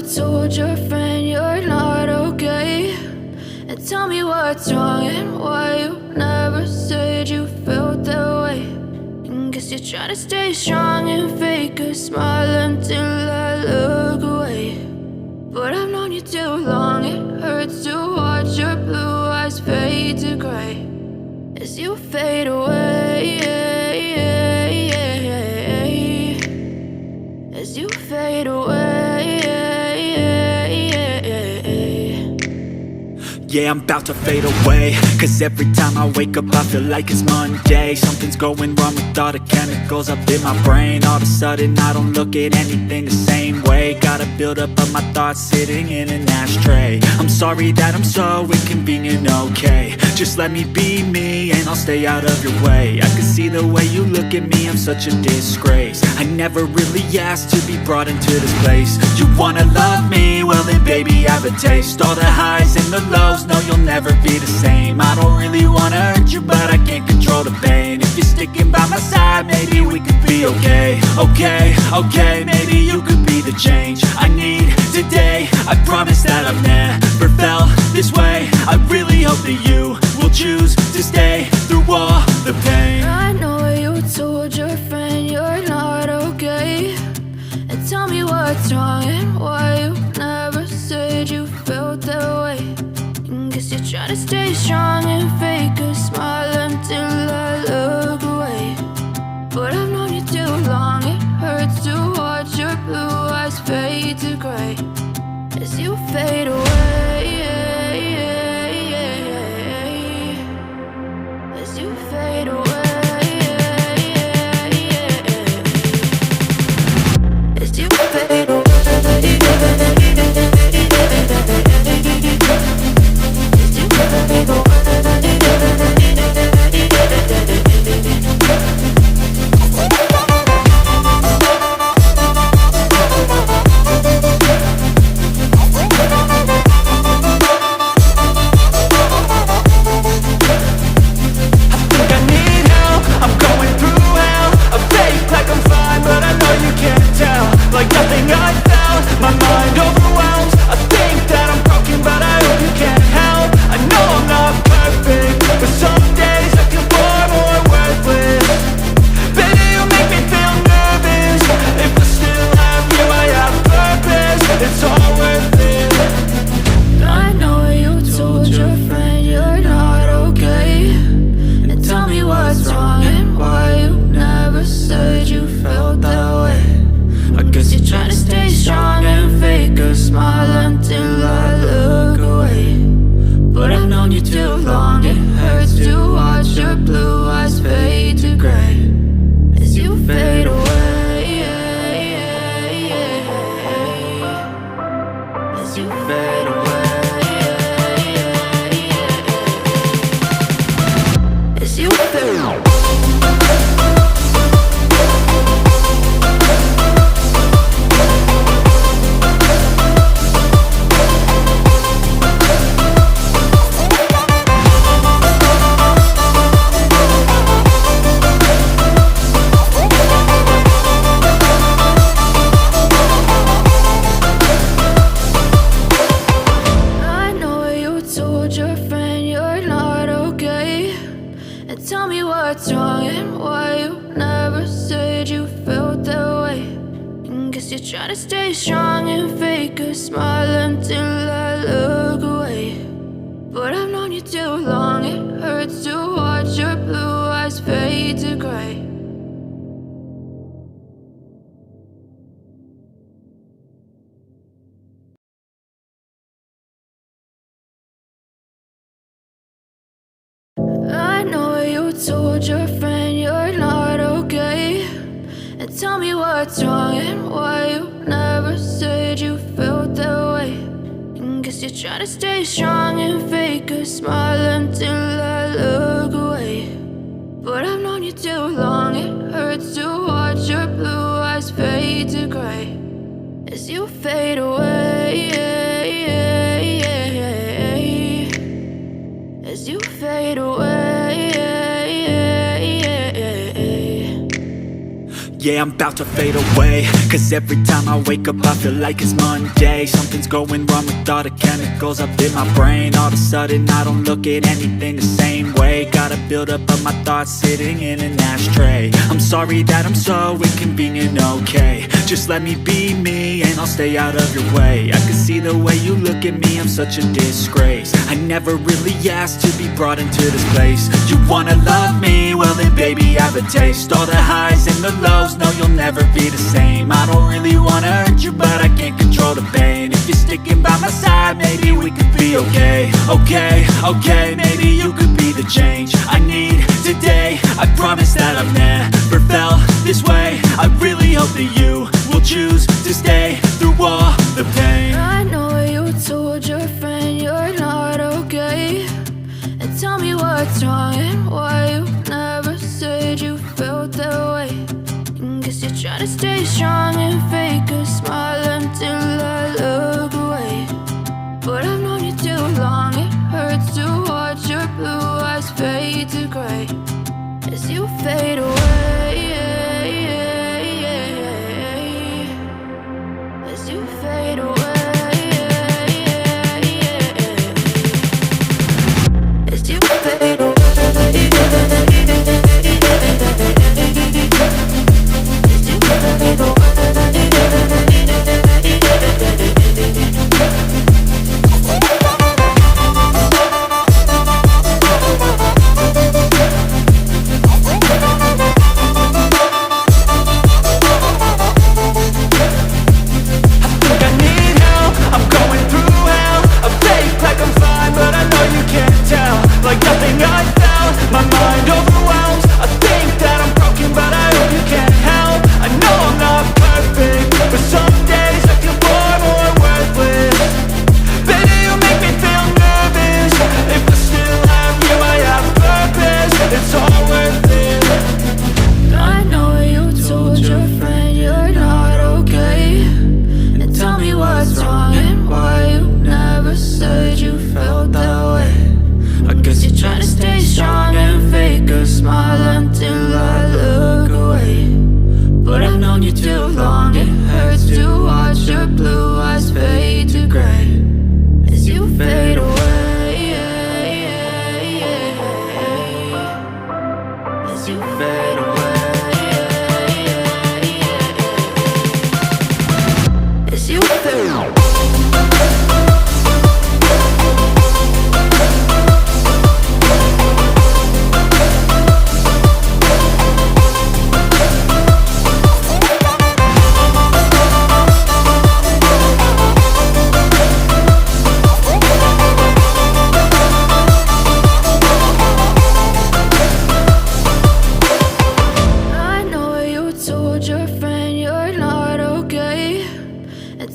told your friend you're not okay? And tell me what's wrong and why you never said you felt that way. And guess you're trying to stay strong and fake a smile until I look away. But I've known you too long, it hurts to watch your blue eyes fade to gray as you fade away, as you fade away. Yeah, I'm about to fade away, cause every time I wake up I feel like it's Monday. Something's going wrong with all the chemicals up in my brain. All of a sudden I don't look at anything the same way. Got a build-up of my thoughts sitting in an ashtray. I'm sorry that I'm so inconvenient, okay? Just let me be me and I'll stay out of your way. I can see the way you look at me, I'm such a disgrace. I never really asked to be brought into this place. You wanna love me? Well then baby I have a taste. All the highs and the lows, no, you'll never be the same. I don't really wanna hurt you, but I can't control the pain. If you're sticking by my side, maybe we could be okay. Okay, maybe you could be the change I need today. I promise that I've never felt this way. I really hope that you will choose to stay through all the pain. I know you told your friend you're not okay. And tell me what's wrong and why you never said you felt that way. Guess you're trying to stay strong and fake a smile until I look away. But I've known you too long, it hurts to watch your blue eyes fade to gray as you fade away, as you fade away, as you fade away. I know you told your friend you're not okay. And tell me what's wrong and why you never said you felt that way. And guess you're trying to stay strong and fake a smile until I look away. But I've known you too long, it hurts to watch your blue eyes fade to gray as you fade away, as you fade away. Yeah, I'm about to fade away, cause every time I wake up I feel like it's Monday. Something's going wrong with all the chemicals up in my brain. All of a sudden I don't look at anything the same way. Got a buildup of my thoughts sitting in an ashtray. I'm sorry that I'm so inconvenient, okay. Just let me be me and I'll stay out of your way. I can see the way you look at me, I'm such a disgrace. I never really asked to be brought into this place. You wanna love me? Well then baby I have a taste. All the highs and the lows, no you'll never be the same. I don't really wanna hurt you but I can't control the pain. If you're sticking by my side maybe we could be okay. Okay, maybe you could be the change I need today. I promise that I've never felt this way. I really hope that you will choose to stay through all the pain. I know you told your friend you're not okay, and tell me what's wrong and why you never said you felt that way. And guess you're trying to stay strong and fake a smile until I look away. But I've known you too long, it hurts to watch your blue eyes fade to gray as you fade away. As you fade away. As you fade away. As you fade away. Like nothing I felt, my mind overwhelms. I think that I'm broken, but I hope you can't help. I know I'm not perfect, but some days I feel far more worthless. Baby, you make me feel nervous. If I still have you, I have purpose. It's all worth it. I know you told your friend you're not okay, and tell me what's wrong and why you never said you felt that way. I guess you're trying to stay strong and fake a smile until I look away. But I've known you too long, it hurts to watch your blue eyes fade to gray as you fade away. As you fade away. As you fade away.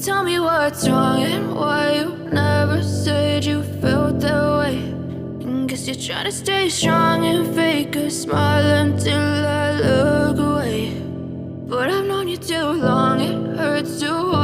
Tell me what's wrong and why you never said you felt that way. And guess you're trying to stay strong and fake a smile until I look away. But I've known you too long, it hurts to watch.